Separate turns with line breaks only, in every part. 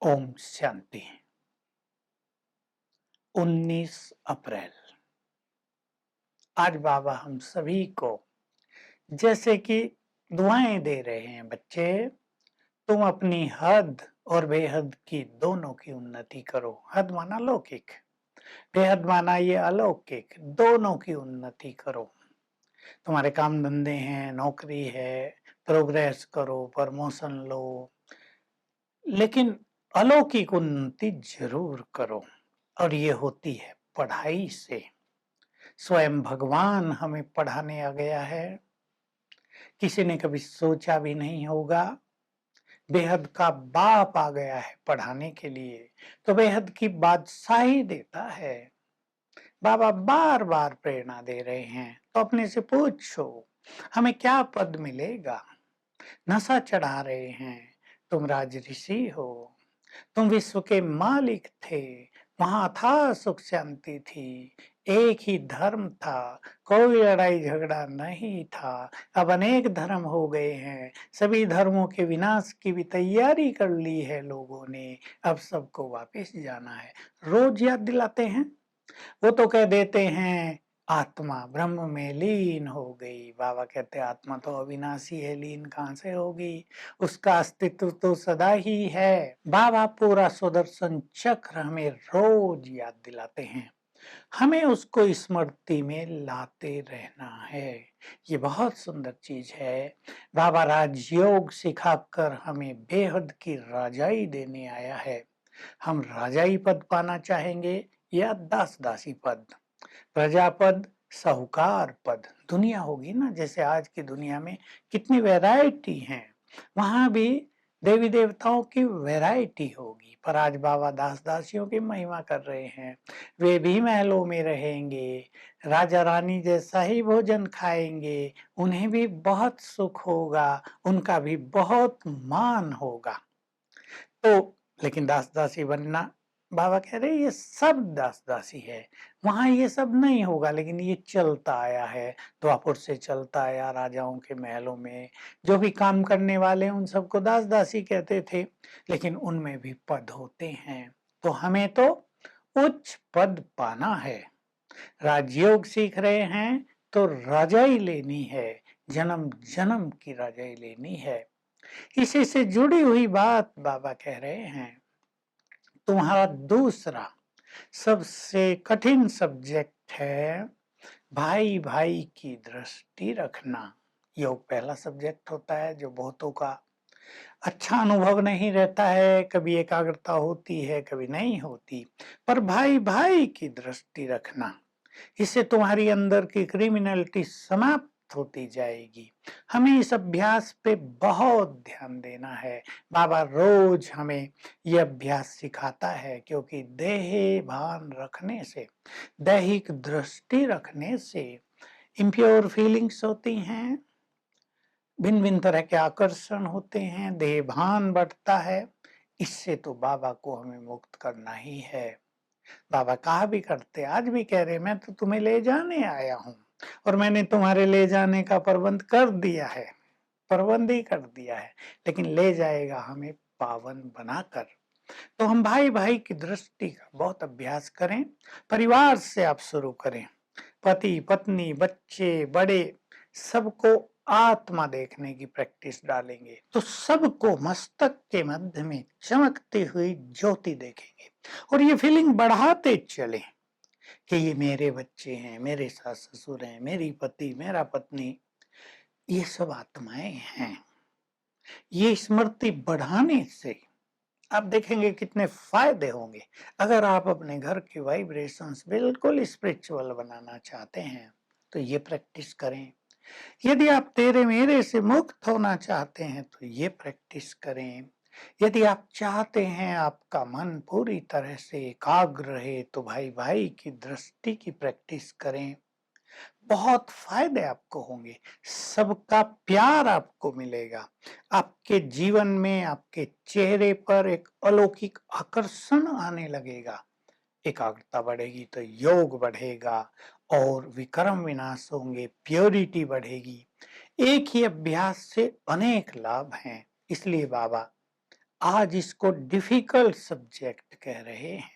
ओम शांति। 19 अप्रैल। आज बाबा हम सभी को जैसे कि दुआएं दे रहे हैं, बच्चे तुम अपनी हद और बेहद की दोनों की उन्नति करो। हद माना लौकिक, बेहद माना ये अलौकिक, दोनों की उन्नति करो। तुम्हारे काम धंधे हैं, नौकरी है, प्रोग्रेस करो, प्रमोशन लो, लेकिन अलौकिक उन्नति जरूर करो। और ये होती है पढ़ाई से। स्वयं भगवान हमें पढ़ाने आ गया है। किसी ने कभी सोचा भी नहीं होगा। बेहद का बाप आ गया है पढ़ाने के लिए, तो बेहद की बादशाही देता है। बाबा बार बार प्रेरणा दे रहे हैं, तो अपने से पूछो हमें क्या पद मिलेगा। नशा चढ़ा रहे हैं, तुम राज ऋषि हो, तुम विश्व के मालिक थे, वहां था सुख शांति थी, एक ही धर्म था, कोई लड़ाई झगड़ा नहीं था। अब अनेक धर्म हो गए हैं, सभी धर्मों के विनाश की भी तैयारी कर ली है लोगों ने, अब सबको वापस जाना है। रोज याद दिलाते हैं। वो तो कह देते हैं आत्मा ब्रह्म में लीन हो गई। बाबा कहते आत्मा तो अविनाशी है, लीन कहां से होगी, उसका अस्तित्व तो सदा ही है। बाबा पूरा सुदर्शन चक्र हमें रोज याद दिलाते हैं, हमें उसको स्मृति में लाते रहना है। ये बहुत सुंदर चीज है। बाबा राजयोग सिखाकर हमें बेहद की राजाई देने आया है। हम राजाई पद पाना चाहेंगे या दास दासी पद, प्रजापद, साहूकार पद। दुनिया होगी ना, जैसे आज की दुनिया में कितनी वैरायटी है, वहां भी देवी देवताओं की वैरायटी होगी। पर आज बाबा दास दासियों की महिमा कर रहे हैं। वे भी महलों में रहेंगे, राजा रानी जैसा ही भोजन खाएंगे, उन्हें भी बहुत सुख होगा, उनका भी बहुत मान होगा। तो लेकिन दास दासी बनना, बाबा कह रहे ये सब दास दासी है, वहां ये सब नहीं होगा। लेकिन ये चलता आया है, द्वापुर से चलता आया। राजाओं के महलों में जो भी काम करने वाले उन सबको दास दासी कहते थे, लेकिन उनमें भी पद होते हैं। तो हमें तो उच्च पद पाना है। राजयोग सीख रहे हैं तो राजाई लेनी है, जन्म जन्म की राजाई लेनी है। इसी से जुड़ी हुई बात बाबा कह रहे हैं, तुम्हारा दूसरा सबसे कठिन सब्जेक्ट है भाई भाई की दृष्टि रखना। योग पहला सब्जेक्ट होता है जो बहुतों का अच्छा अनुभव नहीं रहता है, कभी एकाग्रता होती है कभी नहीं होती। पर भाई भाई की दृष्टि रखना, इससे तुम्हारी अंदर की क्रिमिनलिटी समाप्त होती जाएगी। हमें इस अभ्यास पे बहुत ध्यान देना है। बाबा रोज हमें यह अभ्यास सिखाता है, क्योंकि देह भान रखने से, दैहिक दृष्टि रखने से इम्प्योर फीलिंग्स होती हैं, भिन्न भिन्न तरह के आकर्षण होते हैं, देह भान बढ़ता है। इससे तो बाबा को हमें मुक्त करना ही है। बाबा कहा भी करते, आज भी कह रहे, मैं तो तुम्हें ले जाने आया हूँ और मैंने तुम्हारे ले जाने का प्रबंध कर दिया है, प्रबंध ही कर दिया है, लेकिन ले जाएगा हमें पावन बनाकर। तो हम भाई भाई की दृष्टि का बहुत अभ्यास करें। परिवार से आप शुरू करें, पति पत्नी बच्चे बड़े सबको आत्मा देखने की प्रैक्टिस डालेंगे तो सबको मस्तक के मध्य में चमकती हुई ज्योति देखेंगे। और ये फीलिंग बढ़ाते चले कि ये मेरे बच्चे हैं, मेरे सास ससुर हैं, मेरी पति मेरा पत्नी, ये सब आत्माएं हैं। ये स्मृति बढ़ाने से आप देखेंगे कितने फायदे होंगे। अगर आप अपने घर की वाइब्रेशंस बिल्कुल स्पिरिचुअल बनाना चाहते हैं तो ये प्रैक्टिस करें। यदि आप तेरे मेरे से मुक्त होना चाहते हैं तो ये प्रैक्टिस करें। यदि आप चाहते हैं आपका मन पूरी तरह से एकाग्र रहे तो भाई भाई की दृष्टि की प्रैक्टिस करें। बहुत फायदे आपको होंगे, सबका प्यार आपको मिलेगा, आपके जीवन में आपके चेहरे पर एक अलौकिक आकर्षण आने लगेगा। एकाग्रता बढ़ेगी तो योग बढ़ेगा और विक्रम विनाश होंगे, प्योरिटी बढ़ेगी। एक ही अभ्यास से अनेक लाभ हैं। इसलिए बाबा आज इसको डिफिकल्ट सब्जेक्ट कह रहे हैं।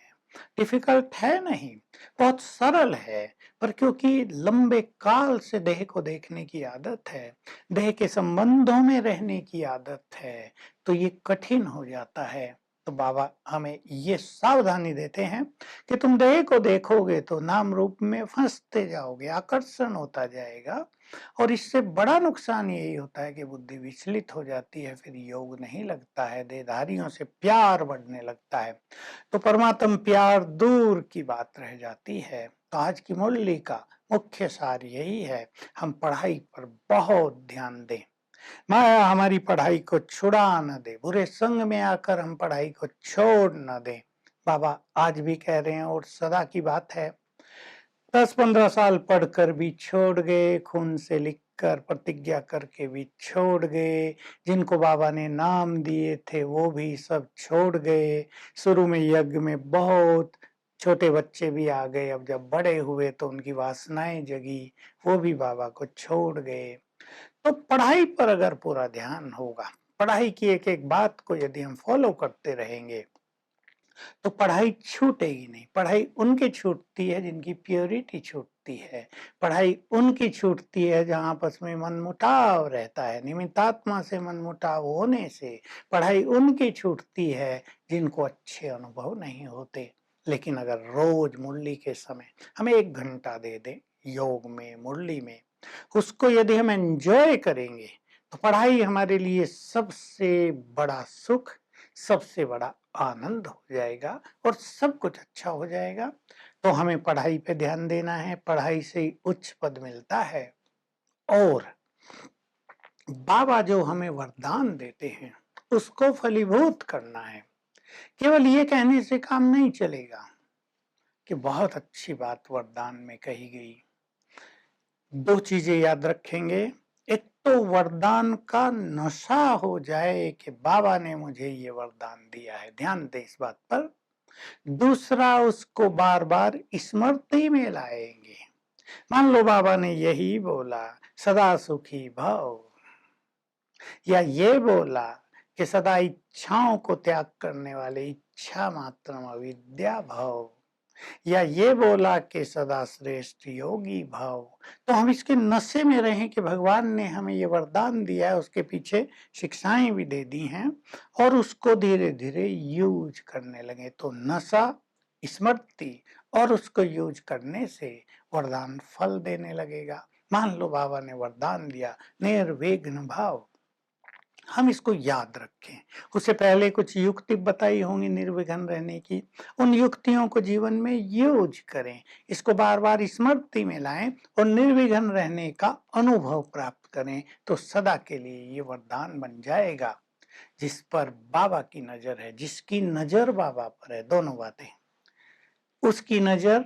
डिफिकल्ट है नहीं, बहुत सरल है, पर क्योंकि लंबे काल से देह को देखने की आदत है, देह के संबंधों में रहने की आदत है, तो ये कठिन हो जाता है। तो बाबा हमें ये सावधानी देते हैं कि तुम देह को देखोगे तो नाम रूप में फंसते जाओगे, आकर्षण होता जाएगा, और इससे बड़ा नुकसान यही होता है कि बुद्धि विचलित हो जाती है, फिर योग नहीं लगता है, देहधारियों से प्यार बढ़ने लगता है, तो परमात्म प्यार दूर की बात रह जाती है। तो आज की मुरली का मुख्य सार यही है, हम पढ़ाई पर बहुत ध्यान दें, माया हमारी पढ़ाई को छुड़ा न दे, बुरे संग में आकर हम पढ़ाई को छोड़ न दें। बाबा आज भी कह रहे हैं और सदा की बात है, 10-15 साल पढ़कर भी छोड़ गए, खून से लिखकर प्रतिज्ञा करके भी छोड़ गए, जिनको बाबा ने नाम दिए थे वो भी सब छोड़ गए। शुरू में यज्ञ में बहुत छोटे बच्चे भी आ गए, अब जब बड़े हुए तो उनकी वासनाएं जगी, वो भी बाबा को छोड़ गए। तो पढ़ाई पर अगर पूरा ध्यान होगा, पढ़ाई की एक एक बात को यदि हम फॉलो करते रहेंगे, तो पढ़ाई छूटेगी नहीं। पढ़ाई उनकी छूटती है जिनकी प्योरिटी छूटती है, पढ़ाई उनकी छूटती है जहाँ आपस में मनमुटाव रहता है, निमित्तात्मा से मनमुटाव होने से पढ़ाई उनकी छूटती है जिनको अच्छे अनुभव नहीं होते। लेकिन अगर रोज मुरली के समय हमें 1 घंटा दे दें योग में, मुरली में, उसको यदि हम एंजॉय करेंगे, तो पढ़ाई हमारे लिए सबसे बड़ा सुख, सबसे बड़ा आनंद हो जाएगा और सब कुछ अच्छा हो जाएगा। तो हमें पढ़ाई पे ध्यान देना है, पढ़ाई से ही उच्च पद मिलता है, और बाबा जो हमें वरदान देते हैं उसको फलीभूत करना है। केवल ये कहने से काम नहीं चलेगा कि बहुत अच्छी बात वरदान में कही गई। 2 चीजें याद रखेंगे, एक तो वरदान का नशा हो जाए कि बाबा ने मुझे ये वरदान दिया है, ध्यान दे इस बात पर। दूसरा, उसको बार बार स्मृति में लाएंगे। मान लो बाबा ने यही बोला सदा सुखी भव, या ये बोला कि सदा इच्छाओं को त्याग करने वाले इच्छा मात्र अविद्या भव, या ये बोला कि सदा श्रेष्ठ योगी भव, तो हम इसके नशे में रहें कि भगवान ने हमें ये वरदान दिया है, उसके पीछे शिक्षाएं भी दे दी हैं, और उसको धीरे धीरे यूज करने लगे। तो नशा, स्मृति और उसको यूज करने से वरदान फल देने लगेगा। मान लो बाबा ने वरदान दिया निर्विघ्न भाव, हम इसको याद रखें। उससे पहले कुछ युक्ति बताई होंगी निर्विघ्न रहने की, उन युक्तियों को जीवन में यूज करें, इसको बार बार स्मृति में लाएं और निर्विघ्न रहने का अनुभव प्राप्त करें, तो सदा के लिए ये वरदान बन जाएगा। जिस पर बाबा की नजर है, जिसकी नजर बाबा पर है, दोनों बातें, उसकी नजर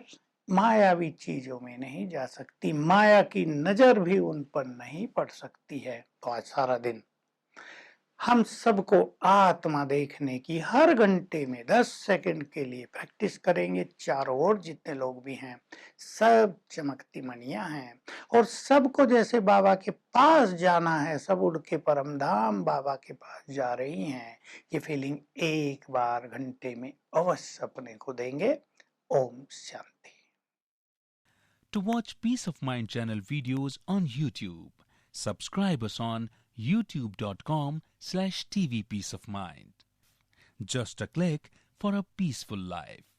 मायावी चीजों में नहीं जा सकती, माया की नजर भी उन पर नहीं पड़ सकती है। तो आज सारा दिन हम सबको आत्मा देखने की हर घंटे में 10 सेकंड के लिए प्रैक्टिस करेंगे। चारों ओर जितने लोग भी हैं सब चमकती मणियां हैं, और सबको जैसे बाबा के पास जाना है, सब उड़ के परम धाम बाबा के पास जा रही हैं। ये फीलिंग एक बार घंटे में अवश्य अपने को देंगे। Om Shanti.
To watch Peace of Mind channel videos on YouTube, subscribe us on youtube.com/tvpeaceofmind. Just a click for a peaceful life.